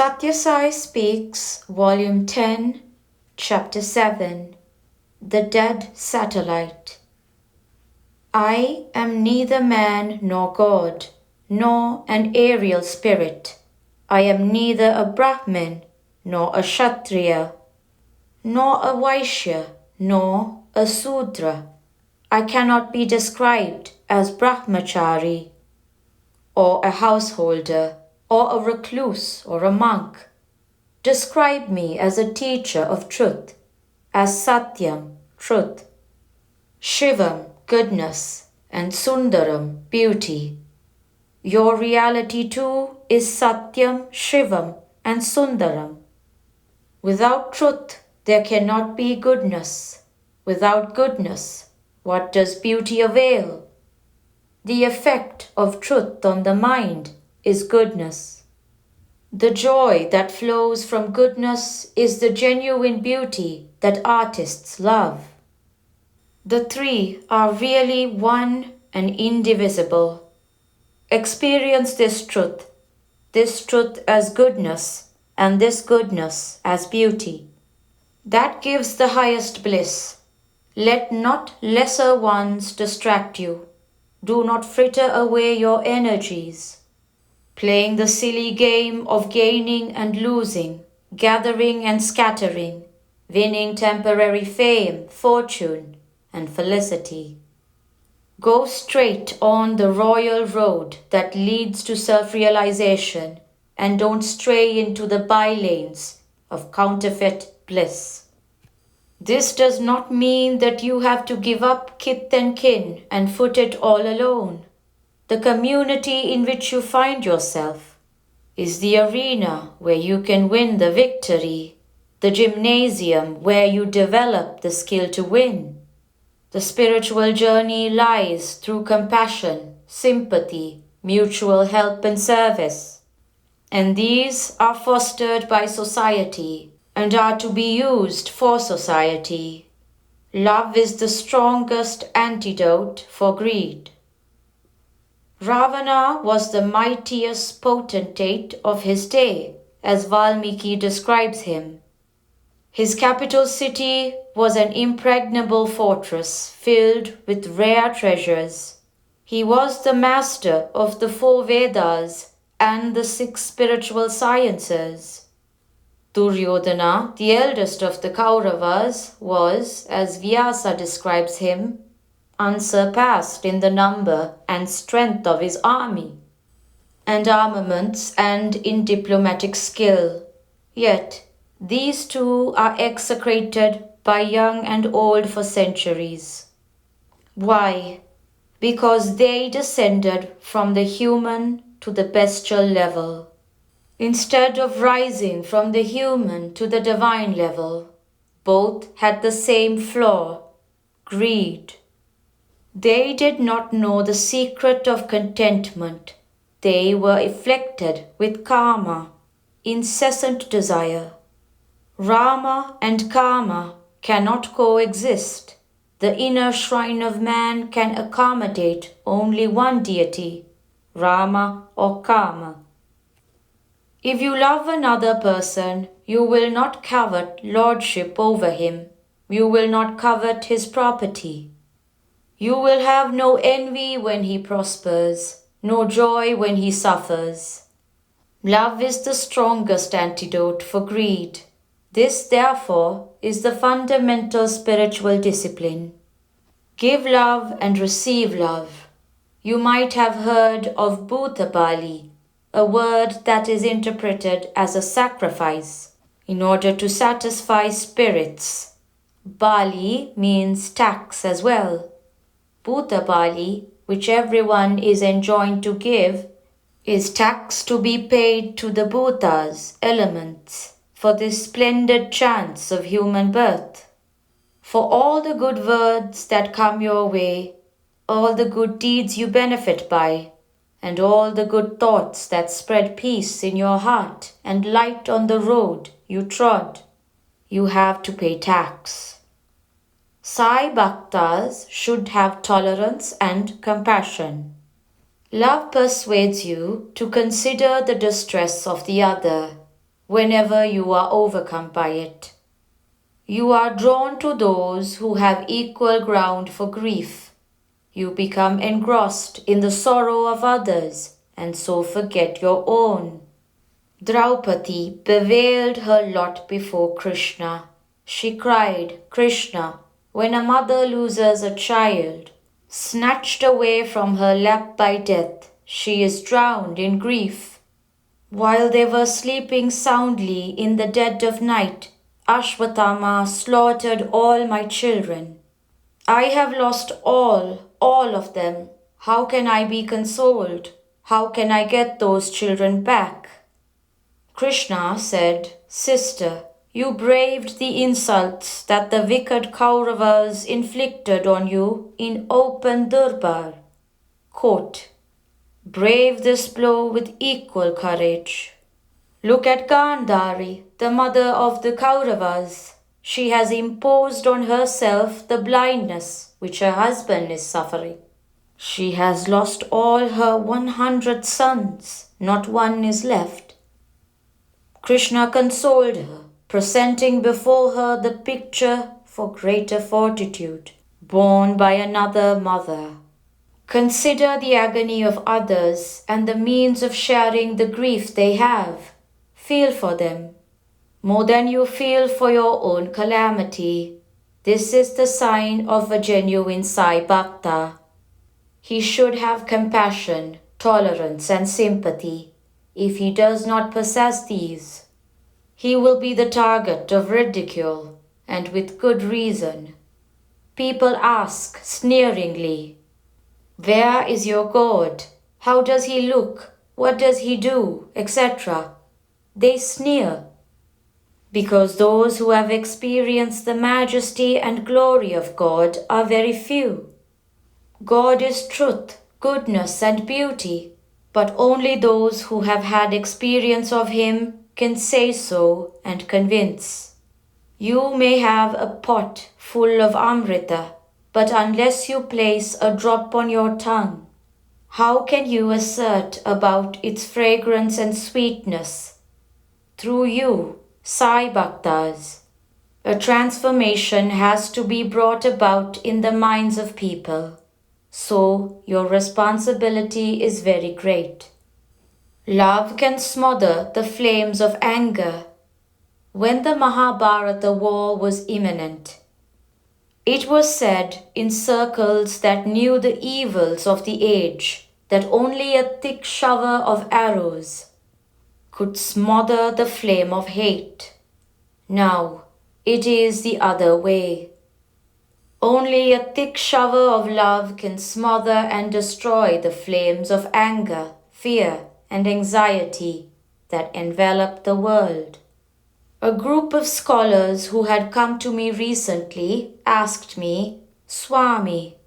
Sathya Sai Speaks, Volume 10, Chapter 7, The Dead Satellite. I am neither man nor God, nor an aerial spirit. I am neither a Brahmin, nor a Kshatriya, nor a Vaishya, nor a Sudra. I cannot be described as Brahmachari, or a householder, or a recluse, or a monk. Describe me as a teacher of truth, as Satyam, truth, Shivam, goodness, and Sundaram, beauty. Your reality too is Satyam, Shivam, and Sundaram. Without truth, there cannot be goodness. Without goodness, what does beauty avail? The effect of truth on the mind is goodness. The joy that flows from goodness is the genuine beauty that artists love. The three are really one and indivisible. Experience this truth as goodness, and this goodness as beauty. That gives the highest bliss. Let not lesser ones distract you. Do not fritter away your energies, playing the silly game of gaining and losing, gathering and scattering, winning temporary fame, fortune, and felicity. Go straight on the royal road that leads to self-realization, and don't stray into the bylanes of counterfeit bliss. This does not mean that you have to give up kith and kin and foot it all alone. The community in which you find yourself is the arena where you can win the victory, the gymnasium where you develop the skill to win. The spiritual journey lies through compassion, sympathy, mutual help and service. And these are fostered by society and are to be used for society. Love is the strongest antidote for greed. Ravana was the mightiest potentate of his day, as Valmiki describes him. His capital city was an impregnable fortress filled with rare treasures. He was the master of the 4 Vedas and the 6 spiritual sciences. Duryodhana, the eldest of the Kauravas, was, as Vyasa describes him, unsurpassed in the number and strength of his army, and armaments, and in diplomatic skill. Yet these two are execrated by young and old for centuries. Why? Because they descended from the human to the bestial level, instead of rising from the human to the divine level. Both had the same flaw: greed. They did not know the secret of contentment. They were afflicted with karma, incessant desire. Rama and karma cannot coexist. The inner shrine of man can accommodate only one deity, Rama or Kama. If you love another person, you will not covet lordship over him. You will not covet his property. You will have no envy when he prospers, no joy when he suffers. Love is the strongest antidote for greed. This, therefore, is the fundamental spiritual discipline. Give love and receive love. You might have heard of Bhutabali, a word that is interpreted as a sacrifice in order to satisfy spirits. Bali means tax as well. Bhutabali, which everyone is enjoined to give, is tax to be paid to the Bhutas, elements, for this splendid chance of human birth. For all the good words that come your way, all the good deeds you benefit by, and all the good thoughts that spread peace in your heart and light on the road you trod, you have to pay tax. Sai Bhaktas should have tolerance and compassion. Love persuades you to consider the distress of the other. whenever you are overcome by it. You are drawn to those who have equal ground for grief. You become engrossed in the sorrow of others and so forget your own. Draupadi bewailed her lot before Krishna. She cried, Krishna, when a mother loses a child, snatched away from her lap by death, she is drowned in grief. While they were sleeping soundly in the dead of night, Ashwatthama slaughtered all my children. I have lost all of them. How can I be consoled? How can I get those children back? Krishna said, Sister, you braved the insults that the wicked Kauravas inflicted on you in open Durbar. Quote, brave this blow with equal courage. Look at Gandhari, the mother of the Kauravas. She has imposed on herself the blindness which her husband is suffering. She has lost all her 100 sons, not one is left. Krishna consoled her, presenting before her the picture for greater fortitude, borne by another mother. Consider the agony of others and the means of sharing the grief they have. Feel for them, more than you feel for your own calamity. This is the sign of a genuine Sai Bhakta. He should have compassion, tolerance and sympathy. If he does not possess these, he will be the target of ridicule, and with good reason. People ask sneeringly, where is your God? How does he look? What does he do? Etc. They sneer, because those who have experienced the majesty and glory of God are very few. God is truth, goodness and beauty, but only those who have had experience of him can say so and convince. You may have a pot full of Amrita, but unless you place a drop on your tongue, how can you assert about its fragrance and sweetness? Through you, Sai Bhaktas, a transformation has to be brought about in the minds of people. So your responsibility is very great. Love can smother the flames of anger. When the Mahabharata war was imminent, it was said in circles that knew the evils of the age that only a thick shower of arrows could smother the flame of hate. Now it is the other way. Only a thick shower of love can smother and destroy the flames of anger, fear, and anxiety that envelop the world. A group of scholars who had come to me recently asked me, Swami,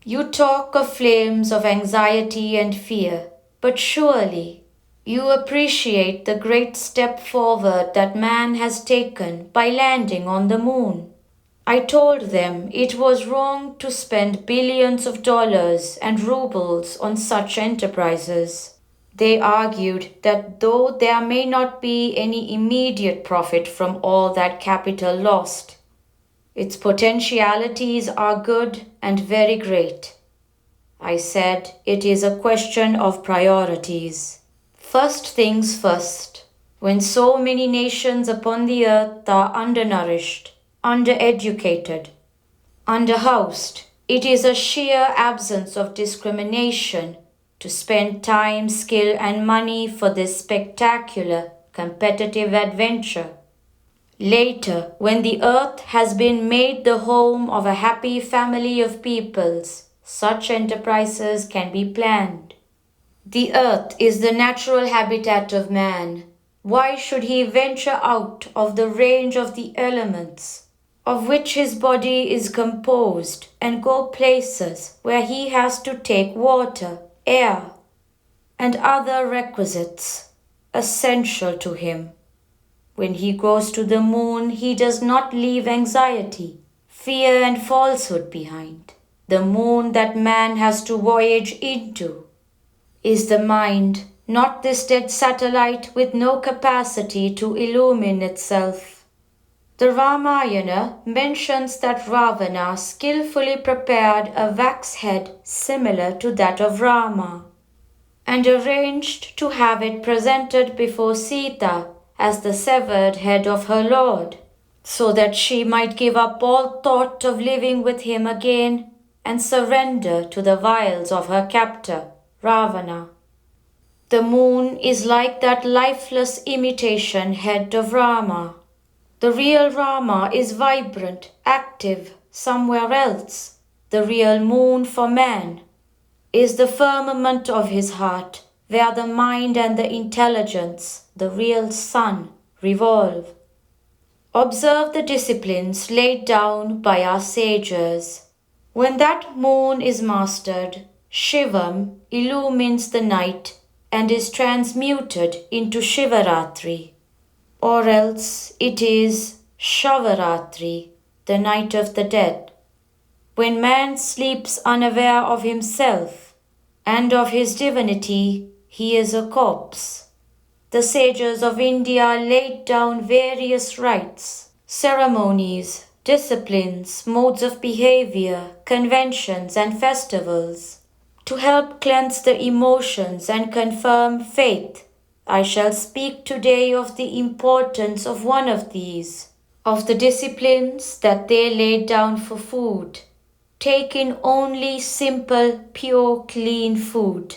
you talk of flames of anxiety and fear, but surely you appreciate the great step forward that man has taken by landing on the moon. I told them it was wrong to spend billions of dollars and rubles on such enterprises. They argued that though there may not be any immediate profit from all that capital lost, its potentialities are good and very great. I said it is a question of priorities. First things first, when so many nations upon the earth are undernourished, undereducated, underhoused, it is a sheer absence of discrimination to spend time, skill and money for this spectacular, competitive adventure. Later, when the earth has been made the home of a happy family of peoples, such enterprises can be planned. The earth is the natural habitat of man. Why should he venture out of the range of the elements, of which his body is composed, and go places where he has to take water, air, and other requisites essential to him? When he goes to the moon, he does not leave anxiety, fear and falsehood behind. The moon that man has to voyage into is the mind, not this dead satellite with no capacity to illumine itself. The Ramayana mentions that Ravana skillfully prepared a wax head similar to that of Rama, and arranged to have it presented before Sita as the severed head of her lord, so that she might give up all thought of living with him again and surrender to the wiles of her captor, Ravana. The moon is like that lifeless imitation head of Rama. The real Rama is vibrant, active, somewhere else. The real moon for man is the firmament of his heart, where the mind and the intelligence, the real sun, revolve. Observe the disciplines laid down by our sages. When that moon is mastered, Shivam illumines the night and is transmuted into Shivaratri. Or else it is Shavaratri, the night of the dead. When man sleeps unaware of himself and of his divinity, he is a corpse. The sages of India laid down various rites, ceremonies, disciplines, modes of behavior, conventions, and festivals to help cleanse the emotions and confirm faith. I shall speak today of the importance of one of these, of the disciplines that they laid down for food. Take in only simple, pure, clean food.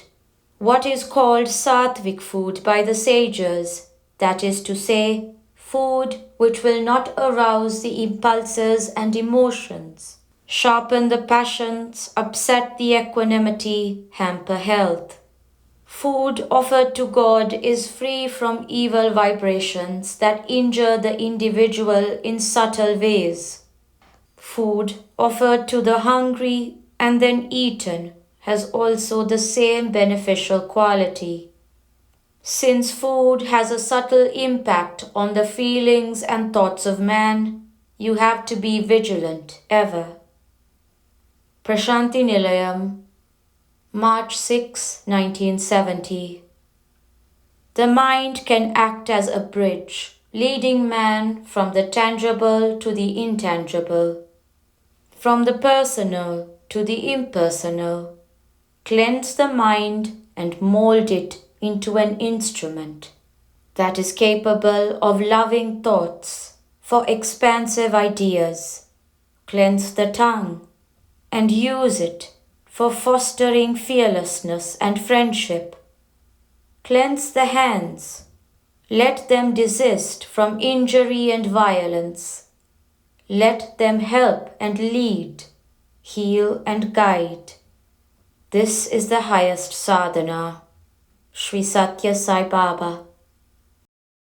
What is called sattvic food by the sages, that is to say, food which will not arouse the impulses and emotions, sharpen the passions, upset the equanimity, hamper health. Food offered to God is free from evil vibrations that injure the individual in subtle ways. Food offered to the hungry and then eaten has also the same beneficial quality. Since food has a subtle impact on the feelings and thoughts of man, you have to be vigilant ever. Prashanti Nilayam, March 6, 1970. The mind can act as a bridge, leading man from the tangible to the intangible, from the personal to the impersonal. Cleanse the mind and mold it into an instrument that is capable of loving thoughts for expansive ideas. Cleanse the tongue and use it for fostering fearlessness and friendship. Cleanse the hands. Let them desist from injury and violence. Let them help and lead, heal and guide. This is the highest sadhana. Sri Sathya Sai Baba.